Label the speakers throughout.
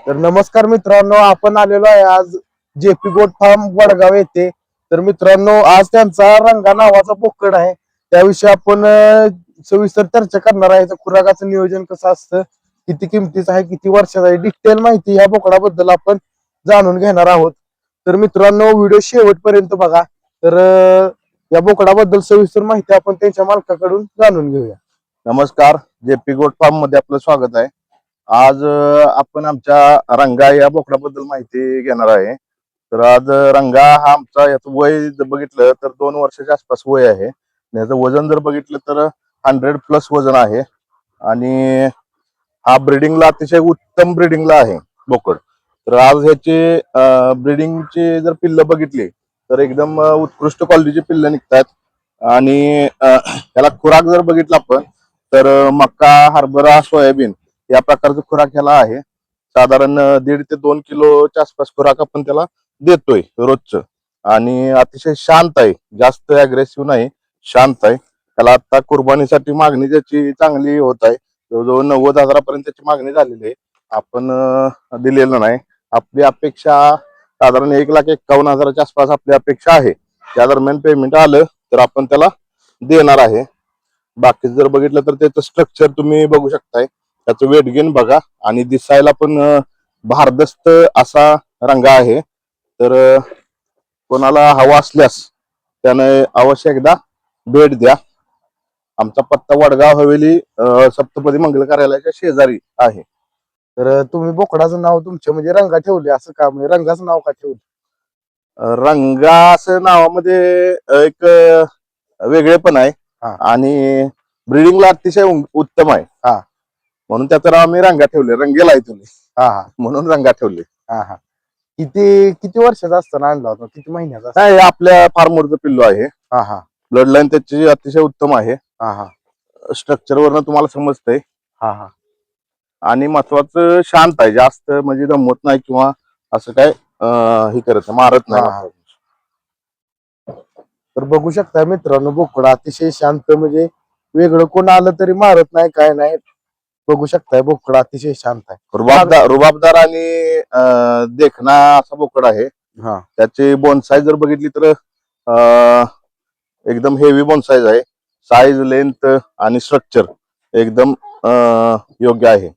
Speaker 1: तर नमस्कार मित्रांनो, आपण आलेलो आहे आज जेपी गोट फार्म वडगाव येथे. तर मित्रांनो, आज त्यांचा रंगा नावाचा बोकड आहे, त्याविषयी आपण सविस्तर चर्चा करणार आहे. खुराकाचं नियोजन कसं असतं, किती किमतीचं आहे, किती वर्षाचा आहे, डिटेल माहिती या बोकडाबद्दल आपण जाणून घेणार आहोत. तर मित्रांनो, व्हिडिओ शेवटपर्यंत बघा. तर या बोकडाबद्दल सविस्तर माहिती आपण त्यांच्या मालकाकडून जाणून घेऊया.
Speaker 2: नमस्कार, जेपी गोट फार्म मध्ये आपलं स्वागत आहे. आज आपण आमच्या रंगा या बोकडाबद्दल माहिती घेणार आहे. तर आज रंगा हा आमचा, याचं वय बघितलं तर 2 वर्षाच्या आसपास वय आहे. याचं वजन जर बघितलं तर 100+ वजन आहे. आणि हा ब्रीडिंगला अतिशय उत्तम ब्रीडिंगला आहे बोकड. तर आज ह्याचे ब्रीडिंगची जर पिल्लं बघितली तर एकदम उत्कृष्ट क्वालिटीची पिल्लं निघतात. आणि त्याला खुराक जर बघितला आपण तर मका, हरभरा, सोयाबीन या प्रकारचा खुराक ह्याला आहे. साधारण 1.5 ते 2 किलोच्या आसपास खुराक आपण त्याला देतोय रोजचं. आणि अतिशय शांत आहे, जास्त अग्रेसिव्ह नाही, शांत आहे. त्याला आता कुर्बानीसाठी मागणी त्याची चांगली होत आहे. जवळजवळ 90,000पर्यंत त्याची मागणी झालेली आहे. आपण दिलेलं नाही. आपली अपेक्षा साधारण 1,51,000च्या आसपास आपली अपेक्षा आहे. त्या दरम्यान पेमेंट आलं तर आपण त्याला देणार आहे. बाकी जर बघितलं तर त्याचं स्ट्रक्चर तुम्ही बघू शकताय. त्याचं वेट गेन बघा आणि दिसायला पण भारदस्त असा रंगा आहे. तर कोणाला हवा असल्यास त्याने अवश्य एकदा भेट द्या. आमचा पत्ता वडगाव हवेली सप्तपदी मंगल कार्यालयाच्या शेजारी आहे.
Speaker 1: तर तुम्ही बोकडाचं नाव तुमच्या म्हणजे रंगा ठेवले असं का, म्हणजे रंगाचं नाव का ठेवलं?
Speaker 2: रंगा असं नावामध्ये एक वेगळे पण आहे.
Speaker 1: हा.
Speaker 2: आणि ब्रीडिंगला अतिशय उत्तम आहे.
Speaker 1: हा.
Speaker 2: म्हणून त्याचं नाव आम्ही रंगा ठेवले, रंगेला आहे तुम्ही,
Speaker 1: हा
Speaker 2: म्हणून रंगा ठेवले.
Speaker 1: हा. किती किती वर्षाचा असताना आणला होता, किती महिन्याचा?
Speaker 2: नाही, आपल्या फार्मवरचं पिल्लू आहे.
Speaker 1: हा.
Speaker 2: ब्लड लाईन त्याची अतिशय उत्तम आहे.
Speaker 1: हा.
Speaker 2: स्ट्रक्चर वरनं तुम्हाला समजतंय.
Speaker 1: हा.
Speaker 2: आणि महत्वाचं शांत आहे, जास्त म्हणजे दमवत नाही किंवा असं काय हे करत मारत नाही.
Speaker 1: तर बघू शकता मित्रांनो, बोकडा अतिशय शांत, म्हणजे वेगळं कोण आलं तरी मारत नाही, काय नाही. बघू शकताय बोकडा अतिशय शांत आहे.
Speaker 2: रुबाबदार आणि देखणा असा बोकड आहे. त्याची बोन साईज जर बघितली तर एकदम हेवी बोन साईज आहे. साईज, लेंथ आणि स्ट्रक्चर एकदम योग्य आहे.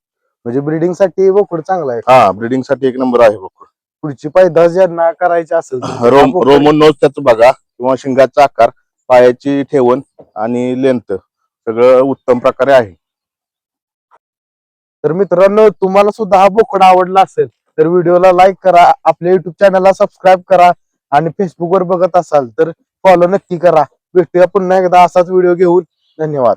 Speaker 1: म्हणजे ब्रीडिंग साठी बोकड चांगला आहे.
Speaker 2: हा, ब्रीडिंग साठी एक नंबर आहे बोकड.
Speaker 1: पुढची पैदास ज्यांना करायची असेल
Speaker 2: रोमन नोज त्याचं बघा, किंवा शिंगाचा आकार, पायाची ठेवण आणि लेंथ सगळं उत्तम प्रकारे आहे.
Speaker 1: तर मित्रांनो, तुम्हाला सुद्धा हा बोकड आवडला असेल तर व्हिडिओला लाईक करा, आपल्या युट्यूब चॅनलला सबस्क्राईब करा आणि फेसबुकवर बघत असाल तर फॉलो नक्की करा. भेटूया पुन्हा एकदा असाच व्हिडिओ घेऊन. धन्यवाद.